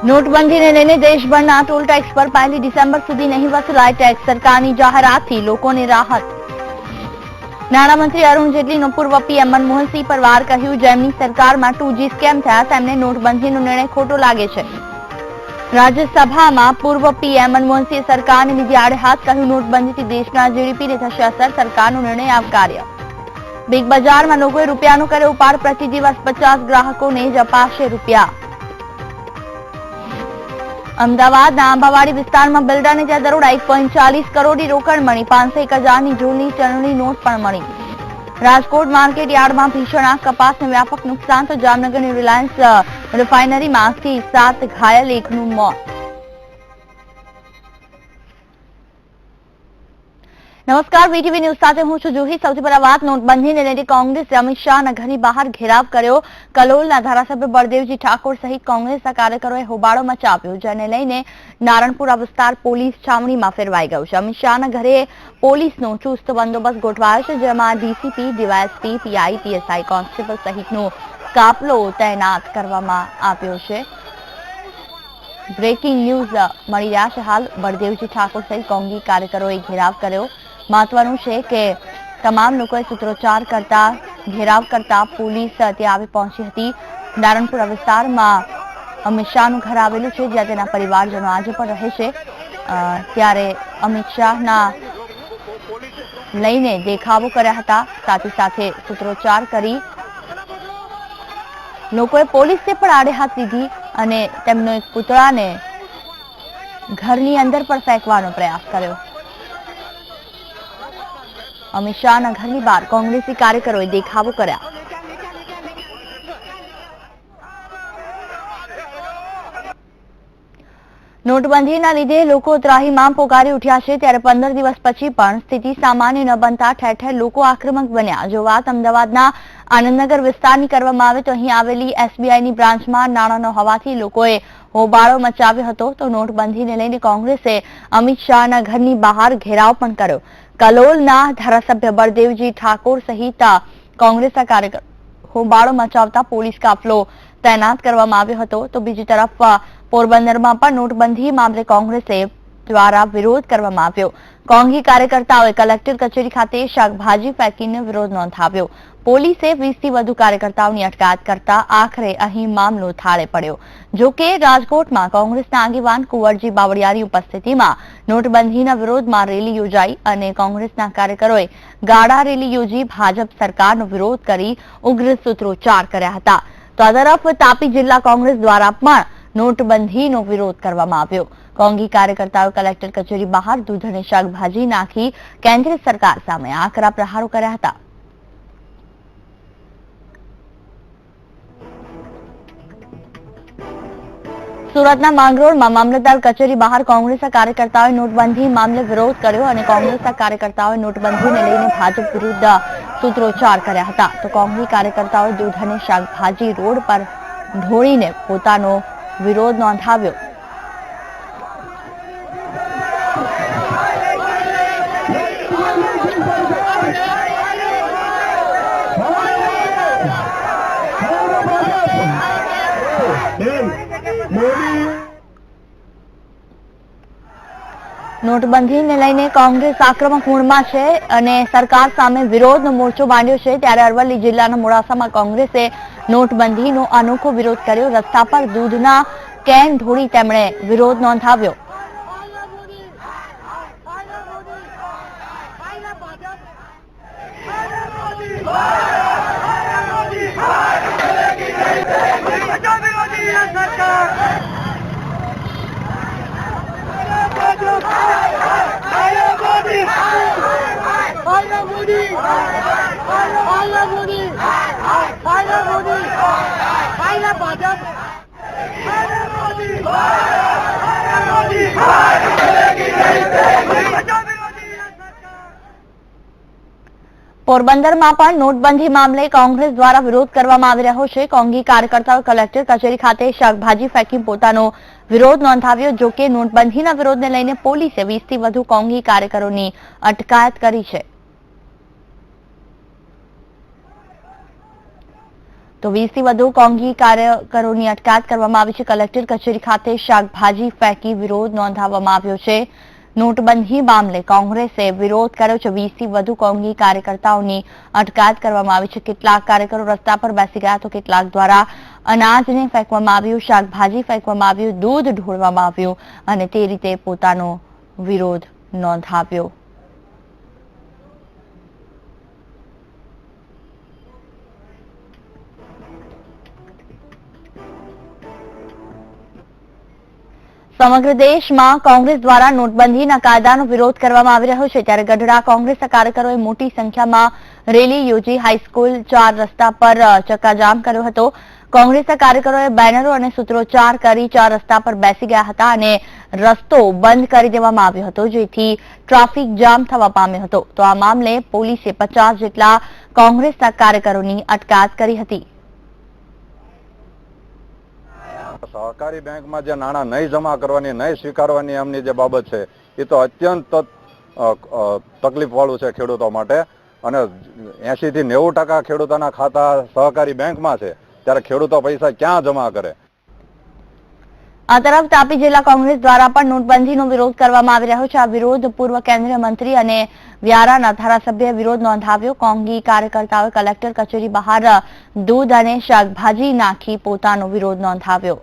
નોટબંધીને લઈને દેશભરના toll tax પર 1 ડિસેમ્બર સુધી નહીં વસૂલાય ટેક્સ. સરકારની જાહેરાતથી લોકોને રાહત. નાણામંત્રી અરુણ જેટલીનો પૂર્વ પીએમ મનમોહનસિંહ પર વાર. કહ્યું, જેમની સરકારમાં 2G સ્કેમ થયા તેમને નોટબંધીનો નિર્ણય ખોટો લાગે છે. રાજ્યસભામાં પૂર્વ પીએમ મનમોહનસિંહે સરકારને લીધી આડે હાથ. કહ્યું, નોટબંધીથી દેશના જીડીપીને થશે અસર. સરકારનો નિર્ણય આવકાર્ય. બિગ બજારમાં લોકોએ રૂપિયાનો કર્યો ઉપાડ. પ્રતિ દિવસ 50 ગ્રાહકોને જ અપાશે રૂપિયા. અમદાવાદના આંબાવાડી વિસ્તારમાં બિલ્ડરને ત્યાં દરોડા. 1.40 કરોડની રોકડ મળી. 501,000ની જૂની ચલણી નોટ પણ મળી. રાજકોટ માર્કેટ યાર્ડમાં ભીષણ આગ. કપાસને વ્યાપક નુકસાન. તો જામનગરની રિલાયન્સ રિફાઇનરીમાં આગથી 7 ઘાયલ, 1નું મોત. નમસ્કાર, વીટીવી ન્યૂઝ સાથે હું છું જુહી. સૌથી પહેલા વાત નોટબંધીને લઈને કોંગ્રેસે અમિત શાહના ઘરની બહાર ઘેરાવ કર્યો. કલોલના ધારાસભ્ય બળદેવજી ઠાકોર સહિત કોંગ્રેસના કાર્યકરોએ હોબાળો મચાવ્યો, જેને લઈને નારણપુરા વિસ્તાર પોલીસ છાવણીમાં ફેરવાઈ ગયું છે. અમિત શાહના ઘરે પોલીસનો ચુસ્ત બંદોબસ્ત ગોઠવાયો છે, જેમાં DCP, DYSP, PI, PSI, constable સહિતનો કાફલો તૈનાત કરવામાં આવ્યો છે. બ્રેકિંગ ન્યૂઝ મળી રહ્યા છે. હાલ બળદેવજી ઠાકોર સહિત કોંગી કાર્યકરોએ ઘેરાવ કર્યો. મહત્વનું છે કે તમામ લોકોએ સૂત્રોચ્ચાર કરતા ઘેરાવ કરતા પોલીસ ત્યાં આવી પહોંચી હતી. નારણપુરા વિસ્તારમાં અમિત શાહનું ઘર આવેલું છે, જ્યાં તેના પરિવારજનો આજે પણ રહે છે. ત્યારે અમિત શાહના લઈને દેખાવો કર્યા હતા. સાથે સાથે સૂત્રોચ્ચાર કરી લોકોએ પોલીસને પણ આડે હાથ લીધી અને તેમનો એક પુતળાને ઘરની અંદર પણ ફેંકવાનો પ્રયાસ કર્યો. અમિત શાહના ઘરની બહાર કોંગ્રેસી કાર્યકરોએ દેખાવો કર્યા. નોટબંધીના લીધે લોકો ત્રાહિમામ પોકારી ઉઠ્યા છે. ત્યારે 15 દિવસ પછી પણ સ્થિતિ સામાન્ય ન બનતા ઠેર ઠેર લોકો આક્રમક બન્યા. જો વાત અમદાવાદના આનંદનગર વિસ્તારની કરવામાં આવે તો અહીં આવેલી એસબીઆઈની બ્રાન્ચમાં નાણાં ન હોવાથી લોકોએ હોબાળો મચાવ્યો હતો. તો નોટબંધીને લઈને કોંગ્રેસે અમિત શાહના ઘરની બહાર ઘેરાવ પણ કર્યો. કલોલના ધારાસભ્ય બળદેવજી ઠાકોર સહિત કોંગ્રેસના કાર્યકરો હોબાળો મચાવતા પોલીસ કાફલો તૈનાત કરવામાં આવ્યો હતો. તો બીજી તરફ પોરબંદરમાં પણ નોટબંધી મામલે કોંગ્રેસે દ્વારા વિરોધ કરવામાં આવ્યો. કોંગી કાર્યકર્તાઓએ કલેક્ટર કચેરી ખાતે શાકભાજી ફેંકીને વિરોધ નોંધાવ્યો. પોલીસે 20થી વધુ કાર્યકર્તાઓની અટકાયત કરતા આખરે અહીં મામલો થાળે પડ્યો. જો કે રાજકોટમાં કોંગ્રેસના આગેવાન કુંવરજી બાવળિયાની ઉપસ્થિતિમાં નોટબંધીના વિરોધમાં રેલી યોજાઈ અને કોંગ્રેસના કાર્યકરોએ ગાડા રેલી યોજી ભાજપ સરકારનો વિરોધ કરી ઉગ્ર સૂત્રોચ્ચાર કર્યા હતા. તો આ તરફ તાપી જિલ્લા કોંગ્રેસ દ્વારા પણ નોટબંધીનો વિરોધ કરવામાં આવ્યો. કોંગી કાર્યકર્તાઓએ કલેક્ટર કચેરી બહાર દૂધ અને શાકભાજી નાખી કેન્દ્ર સરકાર સામે આકરા પ્રહારો કર્યા હતા. સુરતના માંગરોળમાં મામલતદાર કચેરી બહાર કોંગ્રેસના કાર્યકર્તાઓએ નોટબંધી મામલે વિરોધ કર્યો અને કોંગ્રેસના કાર્યકર્તાઓએ નોટબંધીને લઈને ભાજપ વિરુદ્ધ સૂત્રોચ્ચાર કર્યા હતા. તો કોંગ્રેસ કાર્યકર્તાઓએ દૂધ અને શાકભાજી રોડ પર ઢોળીને પોતાનો વિરોધ નોંધાવ્યો. નોટબંધીને લઈને કોંગ્રેસ આક્રમક મૂડમાં છે અને સરકાર સામે વિરોધનો મોરચો માંડ્યો છે. ત્યારે અરવલ્લી જિલ્લાના મોડાસામાં કોંગ્રેસે નોટબંધીનો અનોખો વિરોધ કર્યો. રસ્તા પર દૂધના કેન ઢોળી તેમણે વિરોધ નોંધાવ્યો. પોરબંદરમાં પણ નોટબંધી મામલે કોંગ્રેસ દ્વારા વિરોધ કરવામાં આવી રહ્યો છે. કોંગી કાર્યકર્તાઓ કલેક્ટર કચેરી ખાતે શાકભાજી ફેંકી પોતાનો વિરોધ નોંધાવ્યો. જો કે નોટબંધીના વિરોધને લઈને પોલીસે 20થી વધુ કોંગી કાર્યકરોની અટકાયત કરી છે. તો 20 થી વધુ કોંગી કાર્યકરોની અટકાયત કરવામાં આવી છે. કલેક્ટર કચેરી ખાતે શાકભાજી ફેંકી વિરોધ નોંધાવવામાં આવ્યો છે. નોટબંધી મામલે કોંગ્રેસે વિરોધ કર્યો છે. 20 થી વધુ કોંગી કાર્યકર્તાઓની અટકાયત કરવામાં આવી છે. કેટલાક કાર્યકરો રસ્તા પર બેસી ગયા તો કેટલાક દ્વારા અનાજને ફેંકવામાં આવ્યું, શાકભાજી ફેંકવામાં આવ્યું, દૂધ ઢોળવામાં આવ્યું અને તે રીતે પોતાનો વિરોધ નોંધાવ્યો. સમગ્ર દેશમાં કોંગ્રેસ દ્વારા નોટબંધીના કાયદાનો વિરોધ કરવામાં આવી રહ્યો છે. ત્યારે ગઢડા કોંગ્રેસના કાર્યકરોએ મોટી સંખ્યામાં રેલી યોજી હાઈસ્કૂલ 4 રસ્તા પર ચક્કાજામ કર્યો હતો. કોંગ્રેસના કાર્યકરોએ બેનરો અને સૂત્રોચ્ચાર કરી 4 રસ્તા પર બેસી ગયા હતા અને રસ્તો બંધ કરી દેવામાં આવ્યો હતો, જેથી ટ્રાફિક જામ થવા પામ્યો હતો. તો આ મામલે પોલીસે 50 જેટલા કોંગ્રેસના કાર્યકરોની અટકાયત કરી હતી. સહકારી બેંકમાં જે નાણાં નહીં જમા કરવાની, નહીં સ્વીકારવાની એમની જે બાબત છે એ તો અત્યંત તકલીફવાળું છે ખેડૂતો માટે. અને 80 થી 90% ખેડૂતોના ખાતા સહકારી બેંકમાં છે, ત્યારે ખેડૂતો પૈસા ક્યાં જમા કરે? આ તરફ તાપી જિલ્લા કોંગ્રેસ દ્વારા પણ નોટબંધીનો વિરોધ કરવામાં આવી રહ્યો છે. આ વિરોધ પૂર્વ કેન્દ્રીય મંત્રી અને વ્યારાના ધારાસભ્યએ વિરોધ નોંધાવ્યો. કોંગી કાર્યકર્તાઓએ કલેક્ટર કચેરી બહાર દૂધ અને શાકભાજી નાખી પોતાનો વિરોધ નોંધાવ્યો.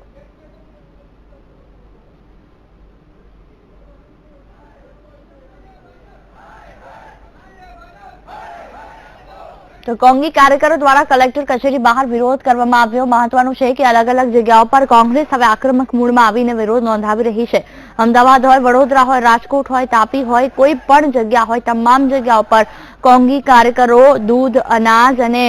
તો કોંગી કાર્યકરો દ્વારા કલેક્ટર કચેરી બહાર વિરોધ કરવામાં આવ્યો. મહત્વનું છે કે અલગ અલગ જગ્યાઓ પર કોંગ્રેસ હવે આક્રમક મૂડમાં આવીને વિરોધ નોંધાવી રહી છે. અમદાવાદ હોય, વડોદરા હોય, રાજકોટ હોય, તાપી હોય, કોઈ પણ જગ્યા હોય, તમામ જગ્યાઓ પર કોંગી કાર્યકરો દૂધ, અનાજ અને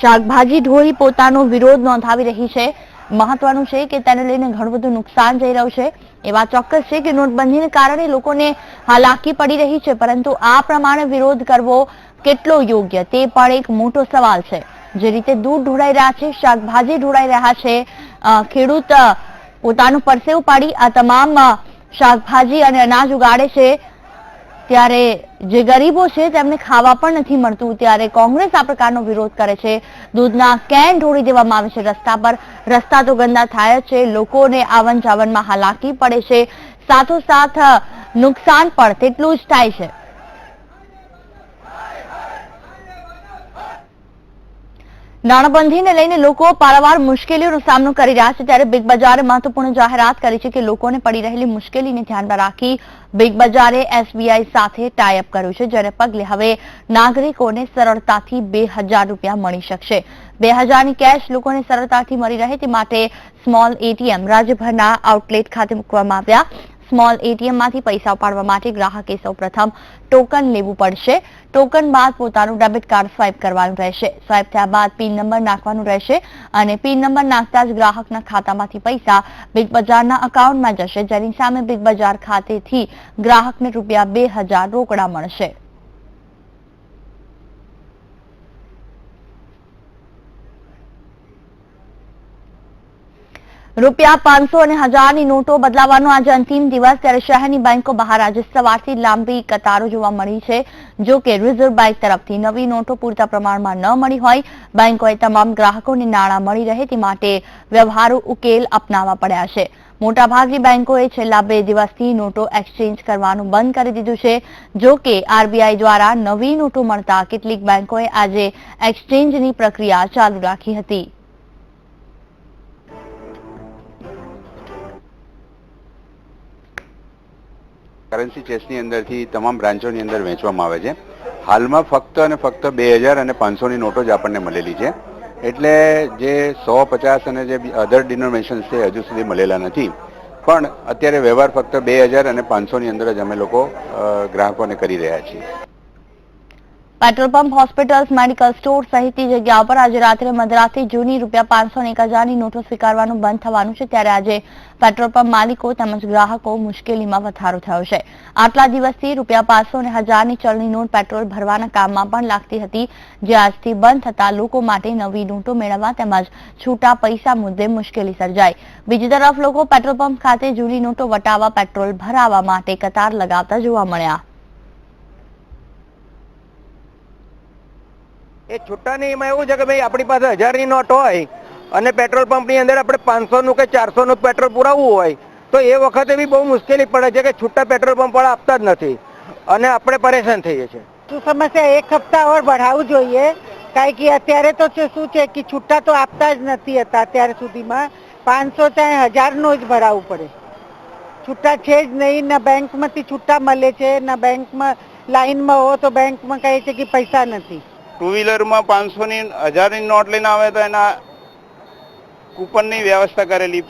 શાકભાજી ઢોળી પોતાનો વિરોધ નોંધાવી રહી છે. મહત્વનું છે કે તેને લઈને ઘણું બધું નુકસાન જઈ રહ્યું છે. એ વાત ચોક્કસ છે કે નોટબંધીને કારણે લોકોને હાલાકી પડી રહી છે, પરંતુ આ પ્રમાણે વિરોધ કરવો કેટલો યોગ્ય તે પણ એક મોટો સવાલ છે. જે રીતે દૂધ ઢોળાઈ રહ્યા છે, શાકભાજી ઢોળાઈ રહ્યા છે, ખેડૂત પોતાનું પરસેવું પાડી આ તમામ શાકભાજી અને અનાજ ઉગાડે છે, ત્યારે જે ગરીબો છે તેમને ખાવા પણ નથી મળતું. ત્યારે કોંગ્રેસ આ પ્રકારનો વિરોધ કરે છે. દૂધના કેન ઢોળી દેવામાં આવે છે રસ્તા પર. રસ્તા તો ગંદા થાય છે, લોકોને આવન જાવનમાં હાલાકી પડે છે, સાથોસાથ નુકસાન પણ તેટલું જ થાય છે. નાણાબંધીને લઈને લોકો પારાવાર મુશ્કેલીઓનો સામનો કરી રહ્યા છે. ત્યારે બિગ બજારે મહત્વપૂર્ણ જાહેરાત કરી છે કે લોકોને પડી રહેલી મુશ્કેલીને ધ્યાનમાં રાખી બિગ બજારે SBI સાથે ટાઈ અપ કર્યું છે, જેને પગલે હવે નાગરિકોને સરળતાથી 2000 રૂપિયા મળી શકશે. 2000ની કેશ લોકોને સરળતાથી મળી રહે તે માટે સ્મોલ ATM રાજ્યભરના આઉટલેટ ખાતે મૂકવામાં આવ્યા. સ્મોલ ATM માંથી પૈસા ઉપાડવા માટે ગ્રાહકે સૌપ્રથમ ટોકન લેવું પડશે. ટોકન બાદ પોતાનું ડેબિટ કાર્ડ સ્વાઇપ કરવાનું રહેશે. સ્વાઇપ થયા બાદ પિન નંબર નાખવાનું રહેશે અને પિન નંબર નાખતા જ ગ્રાહકના ખાતામાંથી પૈસા બિગ બજારના અકાઉન્ટમાં જશે, જેની સામે બિગ બજાર ખાતેથી ગ્રાહકને રૂપિયા 2000 રોકડા મળશે. રૂપિયા 500 અને 1000ની નોટો બદલાવવાનો આજે અંતિમ દિવસ. ત્યારે શહેરની બેંકો બહાર આજે સવારથી લાંબી કતારો જોવા મળી છે. જો કે રિઝર્વ બેંક તરફથી નવી નોટો પૂરતા પ્રમાણમાં ન મળી હોય. બેંકોએ તમામ ગ્રાહકોને નાણાં મળી રહે તે માટે વ્યવહારુ ઉકેલ અપનાવવા પડ્યા છે. મોટાભાગની બેંકોએ છેલ્લા 2 દિવસથી નોટો એક્સચેન્જ કરવાનું બંધ કરી દીધું છે. જો કે RBI દ્વારા નવી નોટો મળતા કેટલીક બેંકોએ આજે એક્સચેન્જની પ્રક્રિયા ચાલુ રાખી હતી. કરન્સી ચેસની અંદરથી તમામ બ્રાન્ચોની અંદર વેચવામાં આવે છે. હાલમાં ફક્ત અને ફક્ત 2000 અને 500ની નોટો જ આપણને મળેલી છે. એટલે જે 150 અને જે અધર ડિનોમિનેશન્સ છે હજુ સુધી મળેલા નથી. પણ અત્યારે વ્યવહાર ફક્ત 2000 અને 500ની અંદર જ અમે લોકો ગ્રાહકોને કરી રહ્યા છીએ. Petrol pump, hospitals, medical store સહિતની જગ્યાઓ પર આજે રાત્રે મધરાતથી જૂની રૂપિયા 500 અને 1000ની નોટો સ્વીકારવાનું બંધ થવાનું છે. ત્યારે આજે પેટ્રોલ પંપ માલિકો તેમજ ગ્રાહકો મુશ્કેલીમાં વધારો થયો છે. આટલા દિવસથી રૂપિયા 500 અને 1000ની ચલણી નોટ પેટ્રોલ ભરવાના કામમાં પણ લાગતી હતી, જે આજથી બંધ થતા લોકો માટે નવી નોટો મેળવવા તેમજ છૂટા પૈસા મુદ્દે મુશ્કેલી સર્જાઈ. બીજી તરફ લોકો પેટ્રોલ પંપ ખાતે જૂની નોટો વટાવવા પેટ્રોલ ભરાવવા માટે કતાર લગાવતા જોવા મળ્યા. એ છૂટાની એમાં એવું છે કે ભાઈ આપણી પાસે 1000ની નોટ હોય અને પેટ્રોલ પંપની અંદર આપણે 500નું કે 400નું પેટ્રોલ પુરાવવું હોય તો એ વખતે બી બહુ મુશ્કેલી પડે છે કે છૂટા પેટ્રોલ પંપ વાળા આપતા જ નથી અને આપણે પરેશાન થઈએ છીએ. શું સમસ્યા? એક હપ્તા ઓર बढ़ાવવું જોઈએ, કારણ કે અત્યારે તો શું છે કે છૂટા તો આપતા જ નથી હતા. અત્યાર સુધીમાં 500 ચાહે 1000નો જ ભરાવવું પડે. છૂટા છે જ નહીં, ના બેંકમાંથી છૂટા મળે છે, ના બેંકમાં લાઈનમાં હો તો બેંકમાં કહે છે કે પૈસા નથી. ટુ વ્હીલરમાં 500ની 1000ની નોટ લઈને આવે તો એના કૂપનની વ્યવસ્થા કરેલી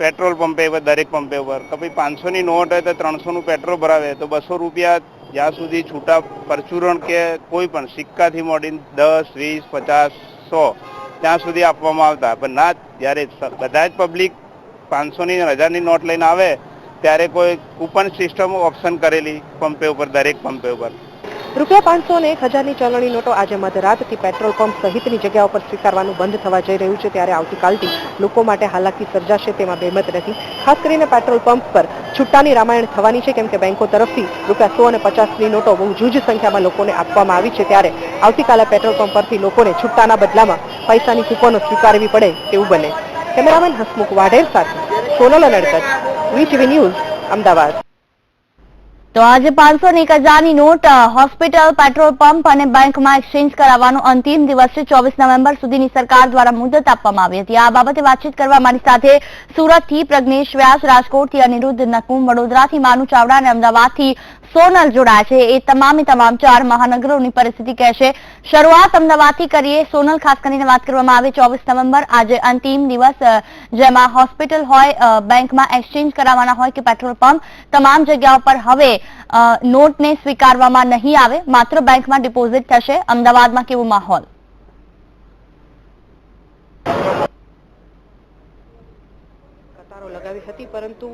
પેટ્રોલ પંપે પર, દરેક પંપે ઉપર કે ભાઈ 500ની નોટ હોય તો 300નું પેટ્રોલ ભરાવે તો 200 રૂપિયા જ્યાં સુધી છૂટા પરચુરણ કે કોઈ પણ સિક્કાથી મોડીને 10, 20, 50, 100 ત્યાં સુધી આપવામાં આવતા. પણ ના, જ્યારે બધા જ પબ્લિક 500ની 1000ની નોટ લઈને આવે ત્યારે કોઈ કૂપન સિસ્ટમ ઓપ્શન કરેલી પંપે ઉપર, દરેક પંપે ઉપર. ₹500 અને 1000ની ચલણી નોટો આજે મધરાતથી પેટ્રોલ પંપ સહિતની જગ્યાઓ પર સ્વીકારવાનું બંધ થવા જઈ રહ્યું છે. ત્યારે આવતીકાલથી લોકો માટે હાલાકી સર્જાશે તેમાં બેમત નથી. ખાસ કરીને પેટ્રોલ પંપ પર છૂટાની રામાયણ થવાની છે, કેમ કે બેંકો તરફથી ₹100 અને 50ની નોટો બહુ જૂજ સંખ્યામાં લોકોને આપવામાં આવી છે. ત્યારે આવતીકાલે પેટ્રોલ પંપ પરથી લોકોને છૂટાના બદલામાં પૈસાની કૂપનો સ્વીકારવી પડે તેવું બને. કેમેરામેન હસમુખ વાઢેર સાથે સોનલ અનડકટ, વીટીવી ન્યૂઝ, અમદાવાદ. તો આજે 500 અને 1000ની નોટ હોસ્પિટલ, પેટ્રોલ પંપ અને બેંકમાં એક્સચેન્જ કરાવવાનો અંતિમ દિવસ છે. 24 નવેમ્બર સુધીની સરકાર દ્વારા મુદત આપવામાં આવી હતી. આ બાબતે વાતચીત કરવા અમારી સાથે સુરતથી પ્રજ્ઞેશ વ્યાસ, રાજકોટથી અનિરુદ્ધ નકુમ, વડોદરાથી માનુ ચાવડા અને અમદાવાદથી સોનલ જોડાયા છે. એ તમામ 4 મહાનગરોની પરિસ્થિતિ કહેશે. શરૂઆત અમદાવાદથી કરીએ. સોનલ, ખાસ કરીને વાત કરવામાં આવે 24 નવેમ્બર આજે અંતિમ દિવસ, જેમાં હોસ્પિટલ હોય, બેંકમાં એક્સચેન્જ કરાવવાના હોય કે પેટ્રોલ પંપ, તમામ જગ્યાઓ પર હવે નોટને સ્વીકારવામાં નહીં આવે, માત્ર બેંકમાં ડિપોઝિટ થશે. અમદાવાદમાં કેવો માહોલ? લગાવી હતી, પરંતુ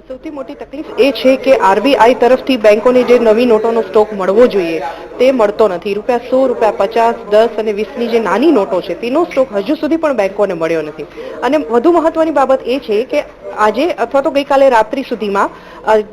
સૌથી મોટી તકલીફ એ છે કે આરબીઆઈ તરફથી બેંકોને જે નવી નોટોનો સ્ટોક મળવો જોઈએ તે મળતો નથી. ₹100, ₹50, ₹10 અને ₹20ની જે નાની નોટો છે તેનો સ્ટોક હજુ સુધી પણ બેંકોને મળ્યો નથી. અને વધુ મહત્વની બાબત એ છે કે આજે અથવા તો ગઈકાલે રાત્રિ સુધીમાં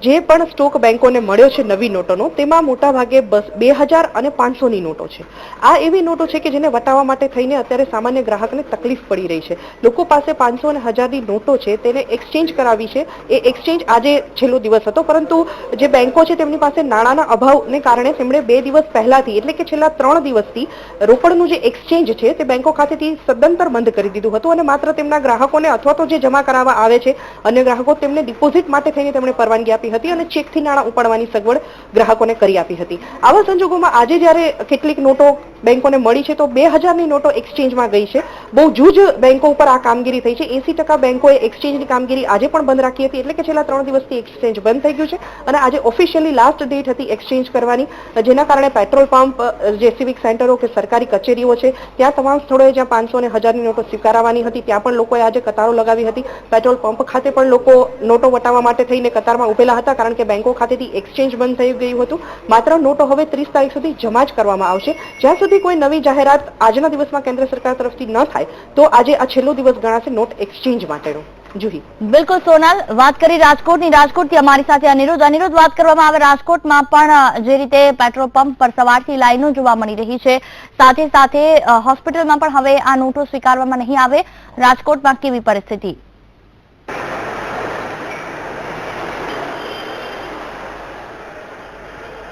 જે પણ સ્ટોક બેંકોને મળ્યો છે નવી નોટોનો, તેમાં મોટા ભાગે 2000 અને 500ની નોટો છે. આ એવી નોટો છે કે જેને વટાવવા માટે થઈને અત્યારે સામાન્ય ગ્રાહકને તકલીફ પડી રહી છે. લોકો પાસે 500 અને 1000ની નોટો છે તેને એક્સચેન્જ કરાવી છે. એ એક્સચેન્જ આજે છેલ્લો દિવસ હતો, પરંતુ જે બેંકો છે તેમની પાસે નાણાંના અભાવને કારણે તેમણે 2 દિવસ પહેલાથી, એટલે કે છેલ્લા 3 દિવસથી રોકડનું જે એક્સચેન્જ છે તે બેંકો ખાતેથી સદંતર બંધ કરી દીધું હતું અને માત્ર તેમના ગ્રાહકોને અથવા તો જે જમા કરાવવા આવે છે અન્ય ગ્રાહકો, તેમને ડિપોઝિટ માટે થઈને તેમણે પરવાનગી આપી હતી અને ચેકથી નાણાં ઉપાડવાની સગવડ ગ્રાહકોને કરી આપી હતી. આવા સંજોગોમાં આજે જ્યારે કેટલીક નોટો બેંકોને મળી છે તો 2000ની નોટો એક્સચેન્જમાં ગઈ છે. બહુ જૂજ બેંકો ઉપર આ કામગીરી થઈ છે. 80% બેંકોએ એક્સચેન્જની કામગીરી આજે પણ બંધ રાખી હતી, એટલે કે છેલ્લા 3 દિવસથી એક્સચેન્જ બંધ થઈ ગયું છે અને આજે ઓફિશિયલી લાસ્ટ ડેટ હતી એક્સચેન્જ કરવાની, જેના કારણે પેટ્રોલ પંપ, જે સિવિક સેન્ટરો કે સરકારી કચેરીઓ છે ત્યાં તમામ સ્થળોએ જ્યાં 500 અને 1000ની નોટો સ્વીકારવાની હતી ત્યાં પણ લોકોએ આજે કતારો લગાવી હતી. પેટ્રોલ પંપ ખાતે પણ લોકો નોટો વટાવવા માટે થઈને કતારમાં ઉભેલા હતા, કારણ કે બેંકો ખાતેથી એક્સચેન્જ બંધ થઈ ગયું હતું. માત્ર નોટો હવે 30 તારીખ સુધી જમા જ કરવામાં આવશે. જ્યાં સુધી કોઈ નવી જાહેરાત આજના દિવસમાં કેન્દ્ર સરકાર તરફથી ન થાય તો આજે આ છેલ્લો દિવસ ગણાશે નોટ એક્સચેન્જ માટેનો. જુહી. બિલકુલ સોનલ, વાત કરી રાજકોટની. રાજકોટથી અમારી સાથે અનિરુદ્ધ, વાત કરવામાં આવે રાજકોટમાં પણ જે રીતે પેટ્રોલ પંપ પર સવારથી લાઈનો જોવા મળી રહી છે, સાથે સાથે હોસ્પિટલમાં પણ હવે આ નોટો સ્વીકારવામાં નહીં આવે, રાજકોટમાં કેવી પરિસ્થિતિ?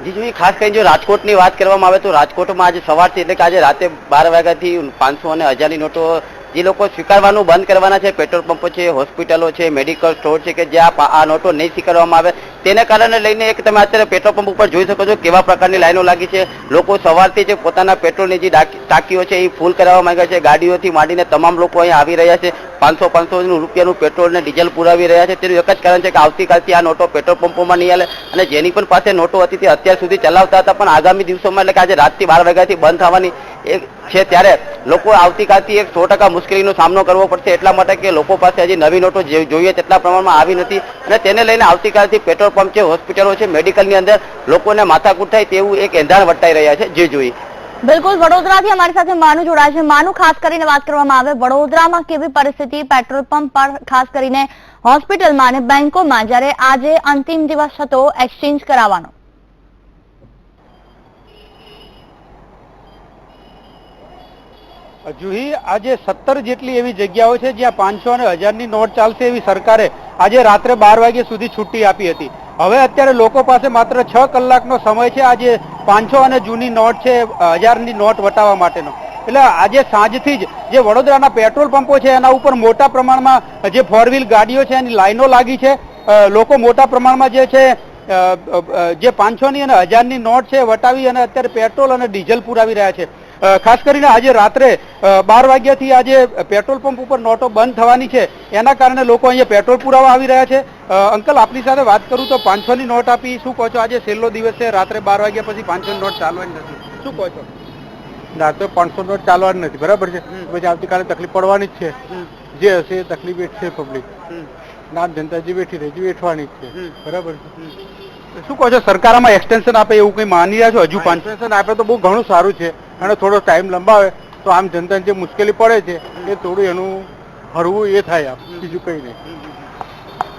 જી, ખાસ કરીને જો રાજકોટની વાત કરવામાં આવે તો રાજકોટમાં આજે સવારથી, એટલે કે આજે રાતે 12 વાગ્યાથી 500 અને 1000ની નોટો જે લોકો સ્વીકારવાનું બંધ કરવાના છે. પેટ્રોલ પંપો છે, હોસ્પિટલો છે, મેડિકલ સ્ટોર છે કે જ્યાં આ નોટો નહીં સ્વીકારવામાં આવે તેને કારણે લઈને એક તમે અત્યારે પેટ્રોલ પંપ ઉપર જોઈ શકો છો કેવા પ્રકારની લાઈનો લાગી છે. લોકો સવારથી જે પોતાના પેટ્રોલની જે ટાંકીઓ છે એ ફૂલ કરાવવા માંગે છે. ગાડીઓથી માંડીને તમામ લોકો અહીંયા આવી રહ્યા છે. 500 રૂપિયાનું પેટ્રોલ ને ડીઝલ પુરાવી રહ્યા છે. તેનું એક જ કારણ છે કે આવતીકાલથી આ નોટો પેટ્રોલ પંપોમાં નહીં હાલે અને જેની પણ પાસે નોટો હતી તે અત્યાર સુધી ચલાવતા હતા, પણ આગામી દિવસોમાં, એટલે કે આજે રાતથી 12 વાગ્યાથી બંધ થવાની છે, ત્યારે લોકો આવતીકાલથી 100% મુશ્કેલીનો સામનો કરવો પડશે. એટલા માટે કે લોકો પાસે હજી નવી નોટો જોઈએ તેટલા પ્રમાણમાં આવી નથી અને તેને લઈને આવતીકાલથી પેટ્રોલ પંપ છે, હોસ્પિટલો છે, મેડિકલની અંદર લોકોને માથાકૂટ થાય તેવું એક એંધાણ વટાઈ રહ્યા છે. જે જોઈએ. બિલકુલ, વડોદરાથી અમારી સાથે માનુ જોડાય છે. માનુ, ખાસ કરીને વાત કરવામાં આવે વડોદરામાં કેવી પરિસ્થિતિ, પેટ્રોલ પંપ પર ખાસ કરીને હોસ્પિટલમાં અને બેંકોમાં, જ્યારે આજે અંતિમ દિવસ હતો એક્સચેન્જ કરાવવાનો? જુહી આજે 17 જેટલી એવી જગ્યાઓ છે જ્યાં 500 અને 1000ની નોટ ચાલશે એવી સરકારે આજે રાત્રે 12 વાગ્યા સુધી છુટ્ટી આપી હતી. હવે અત્યારે લોકો પાસે માત્ર 6 કલાકનો સમય છે આજે 500 અને જૂની નોટ છે 1000ની નોટ વટાવવા માટેનો. એટલે આજે સાંજથી જ જે વડોદરાના પેટ્રોલ પંપો છે એના ઉપર મોટા પ્રમાણમાં જે 4 વ્હીલ ગાડીઓ છે એની લાઈનો લાગી છે. લોકો મોટા પ્રમાણમાં જે છે જે 500ની અને 1000ની નોટ છે વટાવી અને અત્યારે પેટ્રોલ અને ડીઝલ પુરાવી રહ્યા છે. ખાસ કરીને આજે રાત્રે 12 વાગ્યાથી આજે પેટ્રોલ પંપ ઉપર નોટો બંધ થવાની છે એના કારણે લોકો અહીંયા પેટ્રોલ પુરાવા આવી રહ્યા છે. અંકલ આપની સાથે વાત કરું તો 500ની નોટ આપી, શું કહો છો? આજે છેલ્લો દિવસ છે, રાત્રે 12 વાગ્યા પછી 500ની નોટ ચાલવાની નથી, શું કહો છો? રાત્રે 500 નોટ ચાલવાની નથી, બરાબર છે. પછી આવતીકાલે તકલીફ પડવાની જ છે. જે હશે એ તકલીફ વેઠશે પબ્લિક, નામ જનતા જે બેઠી રહે વેઠવાની જ છે, બરાબર છે. શું કહો છો? સરકાર આમાં એક્સટેન્શન આપે એવું કઈ માની રહ્યા છો? હજુ 5 એક્સટેન્શન આપે તો બહુ ઘણું સારું છે અને થોડો ટાઈમ લંબાવે તો આમ જનતાને જે મુશ્કેલી પડે છે એ થોડું એનું હળવું એ થાય, બીજું કઈ નહીં.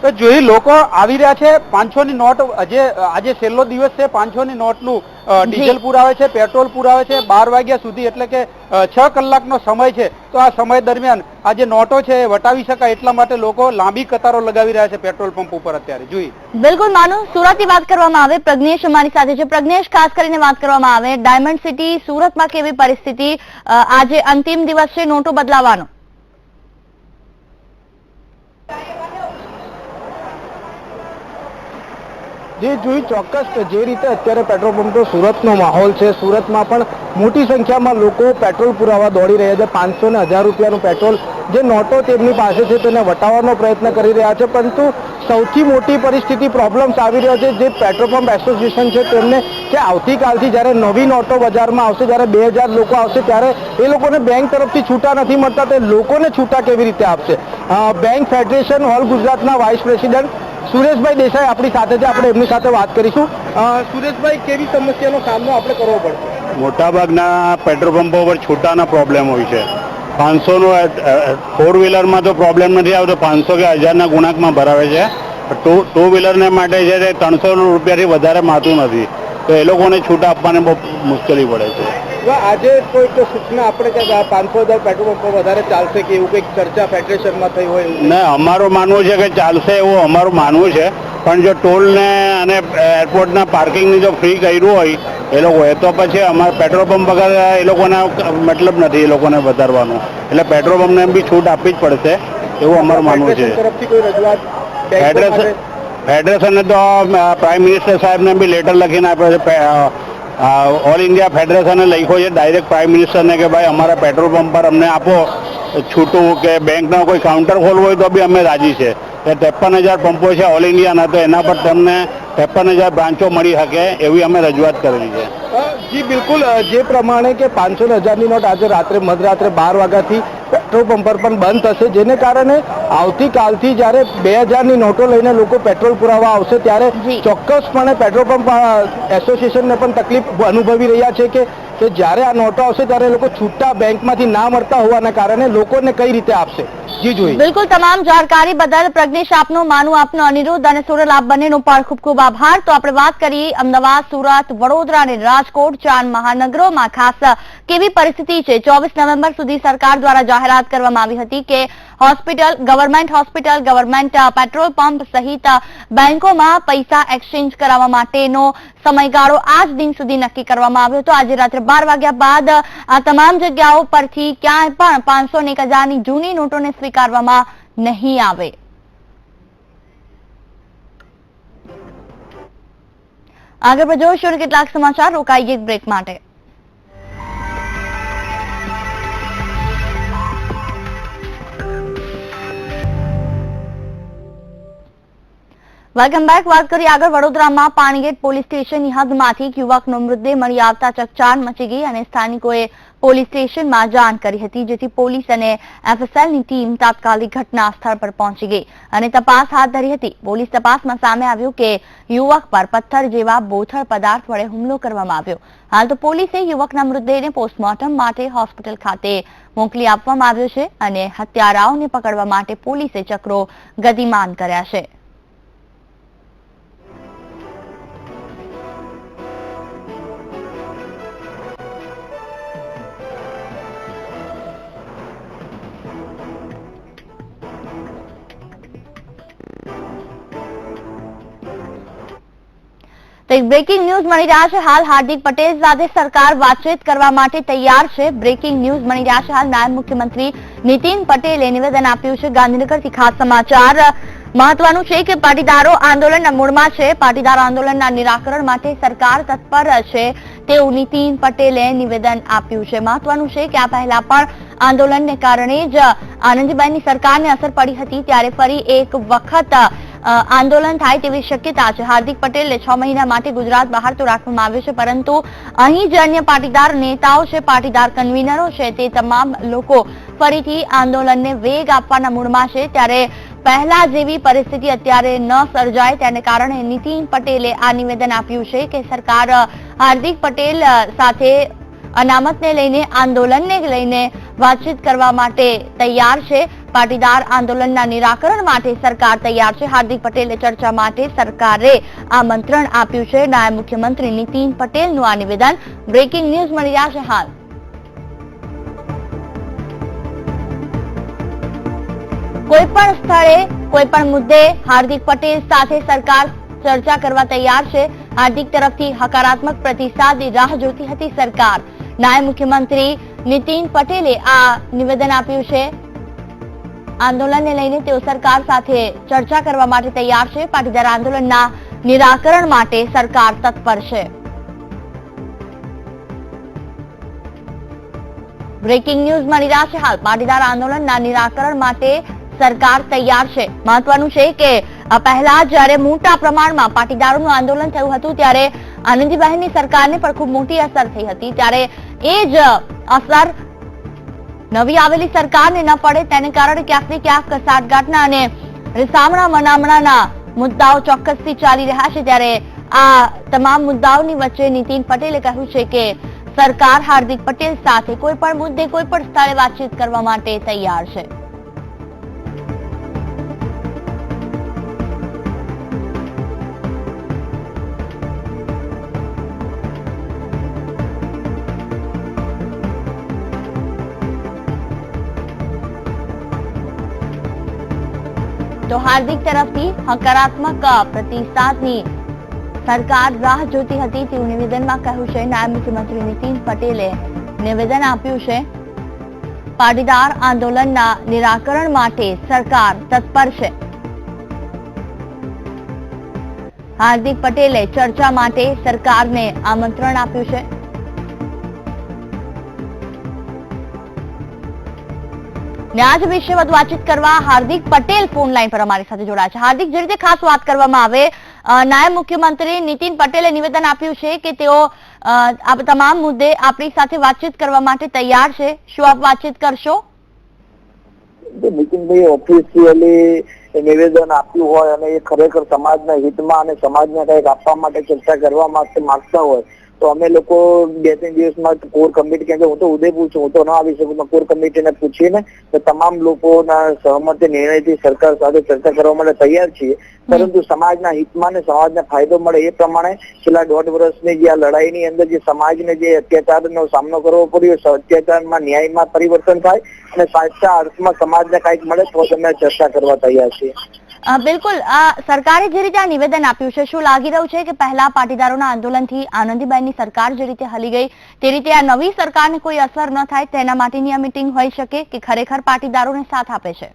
તો જોઈ લોકો આવી રહ્યા છે. 500ની નોટ આજે છેલ્લો દિવસ છે 500ની નોટનું. ડીઝલ પુરાવે છે, પેટ્રોલ પુરાવે છે 12 વાગ્યા સુધી, એટલે કે 6 કલાકનો સમય છે. તો આ સમય દરમિયાન આ જે નોટો છે એ વટાવી શકાય એટલા માટે લોકો લાંબી કતારો લગાવી રહ્યા છે પેટ્રોલ પંપ ઉપર અત્યારે. જોઈ બિલકુલ માનું. સુરતની વાત કરવામાં આવે, પ્રજ્ઞેશ અમારી સાથે છે. પ્રજ્ઞેશ, ખાસ કરીને વાત કરવામાં આવે ડાયમંડ સિટી સુરતમાં કેવી પરિસ્થિતિ? આજે અંતિમ દિવસ છે નોટો બદલાવાનો. જે જોઈ ચોક્કસ જે રીતે અત્યારે પેટ્રોલ પંપનો સુરતનો માહોલ છે, સુરતમાં પણ મોટી સંખ્યામાં લોકો પેટ્રોલ પુરાવા દોડી રહ્યા છે. 500 ને 1000 રૂપિયાનું પેટ્રોલ જે નોટો તેમની પાસે છે તેને વટાવવાનો પ્રયત્ન કરી રહ્યા છે. પરંતુ સૌથી મોટી પરિસ્થિતિ પ્રોબ્લેમ્સ આવી રહ્યો છે જે પેટ્રોલ પંપ એસોસિએશન છે તેમને કે આવતીકાલથી જ્યારે નવી નોટો બજારમાં આવશે, જ્યારે 2000 લોકો આવશે ત્યારે એ લોકોને બેંક તરફથી છૂટા નથી મળતા, તે લોકોને છૂટા કેવી રીતે આપશે? બેંક ફેડરેશન ઓલ ગુજરાતના વાઇસ પ્રેસિડેન્ટ સુરેશભાઈ દેસાઈ આપણી સાથે છે, આપણે એમની સાથે વાત કરીશું. સુરેશભાઈ, કેવી સમસ્યાનો સામનો આપણે કરવો પડશે? મોટાભાગના પેટ્રોલ પંપો પર છૂટાના પ્રોબ્લેમ હોય છે. 500નો 4 વ્હીલરમાં તો પ્રોબ્લેમ નથી આવતો, 500 કે 1000ના ગુણાંકમાં ભરાવે છે. ટુ વ્હીલરને માટે છે તે 300 રૂપિયાથી વધારે માતું નથી, તો એ લોકોને છૂટા આપવાને બહુ મુશ્કેલી પડે છે. આજે કોઈક સૂચના આપણે કે 500 પેટ્રોલ પંપો વધારે ચાલશે કે એવું કંઈક ચર્ચા ફેડરેશનમાં થઈ હોય? ને અમારું માનવું છે કે ચાલશે એવું અમારું માનવું છે, પણ જો ટોલને અને એરપોર્ટના પાર્કિંગની જો ફ્રી કર્યું હોય એ લોકોએ તો પછી અમારા પેટ્રોલ પંપ વગર એ લોકોને મતલબ નથી એ લોકોને વધારવાનું, એટલે પેટ્રોલ પંપને બી છૂટ આપવી જ પડશે એવું અમારું માનવું છે. ફેડરેશને તો પ્રાઇમ મિનિસ્ટર સાહેબને બી લેટર લખીને આપ્યો છે. ઓલ ઇન્ડિયા ફેડરેશને લખ્યો છે ડાયરેક્ટ પ્રાઇમ મિનિસ્ટરને કે ભાઈ અમારા પેટ્રોલ પંપ પર અમને આપો છૂટું, કે બેંકનો કોઈ કાઉન્ટર ખોલવું હોય તો બી અમે રાજી છે. 53,000 પંપો છે ઓલ ઇન્ડિયાના, તો એના પર તમને 53,000 બ્રાન્ચો મળી શકે એવી અમે રજૂઆત કરેલી છે. જી બિલકુલ, જે પ્રમાણે કે 500 ને 1000ની નોટ આજે રાત્રે મધરાત્રે 12 વાગ્યાથી પેટ્રોલ પંપ પર પણ બંધ થશે, જેને કારણે આવતીકાલથી જ્યારે 2000ની નોટો લઈને લોકો પેટ્રોલ પુરાવા આવશે ત્યારે ચોક્કસપણે પેટ્રોલ પંપ એસોસિએશનને પણ તકલીફ અનુભવી રહ્યા છે કે જ્યારે આ નોટો આવશે ત્યારે લોકો છૂટા બેંકમાંથી ના મળતા હોવાના કારણે લોકોને કઈ રીતે આપશે. જી જોઈ બિલકુલ, તમામ જાણકારી બદલ પ્રજ્ઞેશ આપનો, માનું આપનો, અનિરુદ્ધ અને સુરલ આપ બંનેનો પણ ખૂબ ખૂબ આભાર. તો આપણે વાત કરીએ અમદાવાદ, સુરત, વડોદરા અને રાજકોટ 4 મહાનગરોમાં ખાસ કેવી પરિસ્થિતિ છે. 24 નવેમ્બર સુધી સરકાર દ્વારા જાહેરાત કરવામાં આવી હતી કે હોસ્પિટલ, ગવર્મેન્ટ પેટ્રોલ પંપ સહિત બેંકોમાં પૈસા એક્સચેન્જ કરાવવા માટેનો સમયગાળો આજ દિન સુધી નક્કી કરવામાં આવ્યો હતો. આજે રાત્રે 12 વાગ્યા બાદ આ તમામ જગ્યાઓ પરથી ક્યાંય પણ 500 અને 1000ની જૂની નોટોને સ્વીકારવામાં નહીં આવે. આગળ પર જોઈશું કેટલાક સમાચાર. રોકાઈએ એક બ્રેક માટે. Welcome back. વાત કરીએ આગળ વડોદરામાં પાણીગેટ પોલીસ સ્ટેશનની હદમાંથી યુવકનો મૃતદેહ મળી આવતા ચકચાર મચી ગઈ અને સ્થાનિકોએ પોલીસ સ્ટેશનમાં જાણ કરી હતી, જેથી પોલીસ અને એફએસએલની ટીમ તાત્કાલિક ઘટના સ્થળ પર પહોંચી ગઈ અને તપાસ હાથ ધરી હતી. પોલીસ તપાસમાં સામે આવ્યું કે યુવક પર પથ્થર જેવા બોથડ પદાર્થ વડે હુમલો કરવામાં આવ્યો. હાલ તો પોલીસે યુવકના મૃતદેહને પોસ્ટમોર્ટમ માટે હોસ્પિટલ ખાતે મોકલી આપવામાં આવ્યો છે અને હત્યારાઓને પકડવા માટે પોલીસે ચક્રો ગતિમાન કર્યા છે. બ્રેકિંગ ન્યૂઝ મળી રહ્યા છે હાલ હાર્દિક પટેલ સાથે સરકાર વાતચીત કરવા માટે તૈયાર છે. બ્રેકિંગ ન્યૂઝ મળી રહ્યા છે હાલ નાયબ મુખ્યમંત્રી નીતિન પટેલે નિવેદન આપ્યું છે. ગાંધીનગરથી ખાસ સમાચાર મહત્વનું છે કે પાટીદારો આંદોલનના મૂળમાં છે. પાટીદાર આંદોલનના નિરાકરણ માટે સરકાર તત્પર છે તેવું નીતિન પટેલે નિવેદન આપ્યું છે. મહત્વનું છે કે આ પહેલા પણ આંદોલનને કારણે જ આનંદીબેનની સરકારને અસર પડી હતી, ત્યારે ફરી એક વખત આંદોલન થાય તેવી શક્યતા છે. હાર્દિક પટેલને 6 મહિના માટે ગુજરાત બહાર તો રાખવામાં આવ્યો છે, પરંતુ અહીં જે અન્ય પાટીદાર નેતાઓ છે, પાટીદાર કન્વીનરો છે, તે તમામ લોકો ફરીથી આંદોલનને વેગ આપવાના મૂડમાં છે. ત્યારે પહેલા જેવી પરિસ્થિતિ અત્યારે ન સર્જાય તેને કારણે નીતિન પટેલે આ નિવેદન આપ્યું છે કે સરકાર હાર્દિક પટેલ સાથે અનામતને લઈને, આંદોલનને લઈને વાતચીત કરવા માટે તૈયાર છે. પાટીદાર આંદોલનના નિરાકરણ માટે સરકાર તૈયાર છે. હાર્દિક પટેલે ચર્ચા માટે સરકારે આમંત્રણ આપ્યું છે. નાયબ મુખ્યમંત્રી નીતિન પટેલનું આ નિવેદન. બ્રેકિંગ ન્યૂઝ મળી રહ્યા છે હાલ. કોઈ પણ સ્થળે, કોઈ પણ મુદ્દે હાર્દિક પટેલ સાથે સરકાર ચર્ચા કરવા તૈયાર છે. હાર્દિક તરફથી હકારાત્મક પ્રતિસાદની રાહ જોતી હતી સરકાર. નાયબ મુખ્યમંત્રી નીતિન પટેલે આ નિવેદન આપ્યું છે. આંદોલનને લઈને તેઓ સરકાર સાથે ચર્ચા કરવા માટે તૈયાર છે. પાટીદાર આંદોલનના નિરાકરણ માટે સરકાર તત્પર છે. બ્રેકિંગ ન્યૂઝ મળી રહ્યા છે હાલ. પાટીદાર આંદોલનના નિરાકરણ માટે સરકાર તૈયાર છે. મહત્વનું છે કે પહેલા જ્યારે મોટા પ્રમાણમાં પાટીદારોનું આંદોલન થયું હતું ત્યારે આનંદીબહેનની સરકારને પણ ખૂબ મોટી અસર થઈ હતી, ત્યારે એ જ અસર નવી આવેલી સરકારને ન પડે તેને કારણે ક્યાંક ને ક્યાંક સાઠગાંઠના અને રીસામણા મનામણાના મુદ્દાઓ ચોક્કસથી ચાલી રહ્યા છે. ત્યારે આ તમામ મુદ્દાઓની વચ્ચે નીતિન પટેલે કહ્યું છે કે સરકાર હાર્દિક પટેલ સાથે કોઈ પણ મુદ્દે, કોઈ પણ સ્થળે વાતચીત કરવા માટે તૈયાર છે. તો હાર્દિક તરફથી હકારાત્મક પ્રતિસાદની સરકાર રાહ જોતી હતી તેવું નિવેદનમાં કહ્યું છે. નાયબ મુખ્યમંત્રી નીતિન પટેલે નિવેદન આપ્યું છે. પાટીદાર આંદોલનના નિરાકરણ માટે સરકાર તત્પર છે. હાર્દિક પટેલે ચર્ચા માટે સરકારને આમંત્રણ આપ્યું છે. આજ વિશે વધુ વાતચીત કરવા હાર્દિક પટેલ ફોન લાઈન પર અમારી સાથે જોડાયા છે. હાર્દિક, જે રીતે ખાસ વાત કરવામાં આવે, નાયબ મુખ્યમંત્રી નીતિન પટેલે નિવેદન આપ્યું છે કે તેઓ આ તમામ મુદ્દે આપણી સાથે વાતચીત કરવા માટે તૈયાર છે. શું આપ વાતચીત કરશો? નીતિનભાઈ ઓફિશિયલી નિવેદન આપ્યું હોય અને એ ખરેખર સમાજના હિતમાં અને સમાજને કંઈક આપવા માટે ચર્ચા કરવા માંગતા હોય તો અમે લોકો 2-3 દિવસમાં કોર કમિટી, કેમ કે હું તો ઉદયપુર છું, હું તો ના આવી શકું, કોર કમિટીને પૂછીને તો તમામ લોકોના સહમતી નિર્ણયથી સરકાર સાથે ચર્ચા કરવા માટે તૈયાર છીએ. પરંતુ સમાજના હિતમાં ને સમાજને ફાયદો મળે એ પ્રમાણે છેલ્લા 1.5 વર્ષની જે આ લડાઈની અંદર જે સમાજને જે અત્યાચારનો સામનો કરવો પડ્યો, અત્યાચારમાં ન્યાયમાં પરિવર્તન થાય અને સાચા અર્થમાં સમાજને કંઈક મળે તો અમે ચર્ચા કરવા તૈયાર છીએ. બિલકુલ. સરકારે જે રીતે આ નિવેદન આપ્યું છે, શું લાગી રહ્યું છે કે પહેલા પાટીદારોના આંદોલનથી આનંદીબેનની સરકાર જે રીતે હલી ગઈ તે રીતે આ નવી સરકારને કોઈ અસર ન થાય તેના માટેની આ મીટિંગ હોઈ શકે કે ખરેખર પાટીદારોને સાથ આપે છે?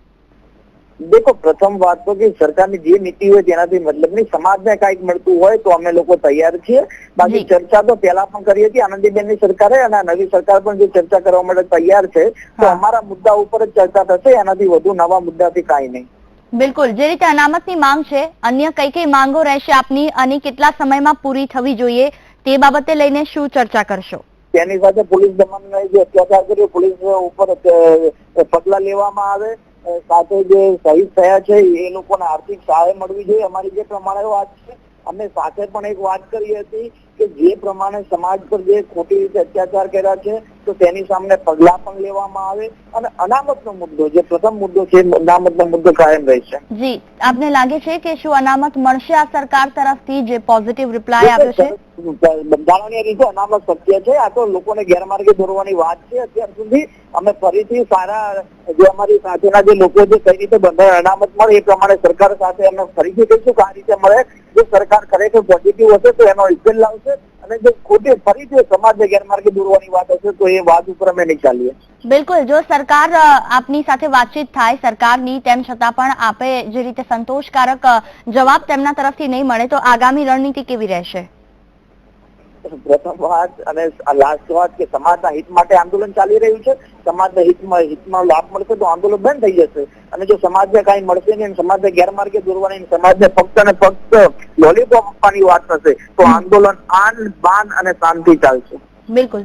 દેખો, પ્રથમ વાત તો કે સરકારની જે નીતિ હોય તેનાથી મતલબ નહીં, સમાજને કંઈક મળતું હોય તો અમે લોકો તૈયાર છીએ. બાકી ચર્ચા તો પહેલા પણ કરી હતી આનંદીબેનની સરકારે, અને નવી સરકાર પણ જે ચર્ચા કરવા માટે તૈયાર છે તો અમારા મુદ્દા ઉપર જ ચર્ચા થશે, એનાથી વધુ નવા મુદ્દાથી કાંઈ નહીં. બિલકુલ. જે રીતે અનામતની માંગ છે, અન્ય કઈ કઈ માંગો રહેશે આપની અને કેટલા સમયમાં પૂરી થવી જોઈએ તે બાબતે લઈને શું ચર્ચા કરશો? તેની સાથે પોલીસ દમનને જે અત્યાચાર કર્યો, પોલીસ ઉપર પગલા લેવામાં આવે, સાથે જે શહીદ થયા છે એ લોકોને આર્થિક સહાય મળવી જોઈએ. અમારી જે પ્રમાણે વાત છે, અમે સાથે પણ એક વાત કરી હતી કે જે પ્રમાણે સમાજ પર જે ખોટી રીતે અત્યાચાર કર્યા છે તો તેની સામે પગલા પણ લેવામાં આવે અને અનામતનો મુદ્દો જે પ્રથમ મુદ્દો છે અનામતનો મુદ્દો કાયમ રહેશે. જી, આપને લાગે છે કે શું અનામત મળશે આ સરકાર તરફથી, જે પોઝિટિવ રિપ્લાય આવ્યો છે? બંધારણીય રીતે અનામત શક્ય છે. આ તો લોકોને ગેરમાર્ગે દોરવાની વાત છે. અત્યાર સુધી અમે ફરીથી સારા જે અમારી સાથેના જે લોકો જે કઈ રીતે બંધારણ અનામત મળે એ પ્રમાણે સરકાર સાથે અમે ફરીથી કહીશું કે આ રીતે મળે. જો સરકાર ખરેખર પોઝિટિવ હશે તો એનો ઉકેલ લાવશે અને જો ખોટી ફરીથી સમાજને ગેરમાર્ગે દોરવાની વાત હશે તો એ વાત ઉપર અમે નહીં ચાલીએ. બિલકુલ, જો સરકાર આપની સાથે વાતચીત થાય સરકારની, તેમ છતાં પણ આપે જે રીતે સંતોષકારક જવાબ તેમના તરફથી નહીં મળે તો આગામી રણનીતિ કેવી રહેશે? પ્રથમ વાત અને લાસ્ટ વાત કે સમાજના હિત માટે આંદોલન ચાલી રહ્યું છે. સમાજના હિતમાં લાભ મળશે તો આંદોલન બંધ થઈ જશે અને જો સમાજને કઈ મળશે નહીં, સમાજને ગેરમાર્ગે દોરવાની, સમાજને ફક્ત અને ફક્ત લોલીપોપ આપવાની વાત થશે તો આંદોલન આન બાન અને શાંતિ ચાલશે. બિલકુલ,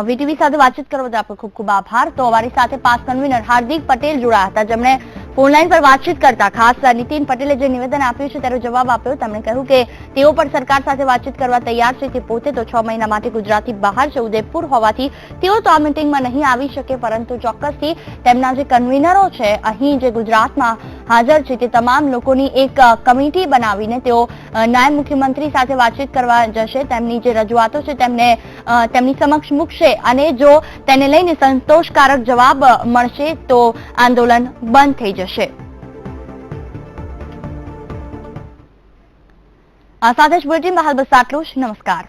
વીટીવી સાથે વાતચીત કરવા આપનો ખૂબ ખૂબ આભાર. તો અમારી સાથે પાસ કન્વીનર હાર્દિક પટેલ જોડાયા હતા, જેમણે ફોનલાઈન પર વાતચીત કરતા ખાસ નીતિન પટેલે જે નિવેદન આપ્યું છે તેનો જવાબ આપ્યો. તેમણે કહ્યું કે તેઓ પણ સરકાર સાથે વાતચીત કરવા તૈયાર છે. તે પોતે તો 6 મહિના માટે ગુજરાતથી બહાર છે, ઉદયપુર હોવાથી તેઓ તો આ મિટિંગમાં નહીં આવી શકે, પરંતુ ચોક્કસથી તેમના જે કન્વીનરો છે અહીં જે ગુજરાતમાં હાજર છે તે તમામ લોકોની એક કમિટી બનાવીને તેઓ નાયબ મુખ્યમંત્રી સાથે વાતચીત કરવા જશે. તેમની જે રજૂઆતો છે તેમને તેમની સમક્ષ મૂકશે અને જો તેને લઈને સંતોષકારક જવાબ મળશે તો આંદોલન બંધ થઈ જશે. આ સાથે જ બુલેટિનમાં હાલ બસ આટલું જ. નમસ્કાર.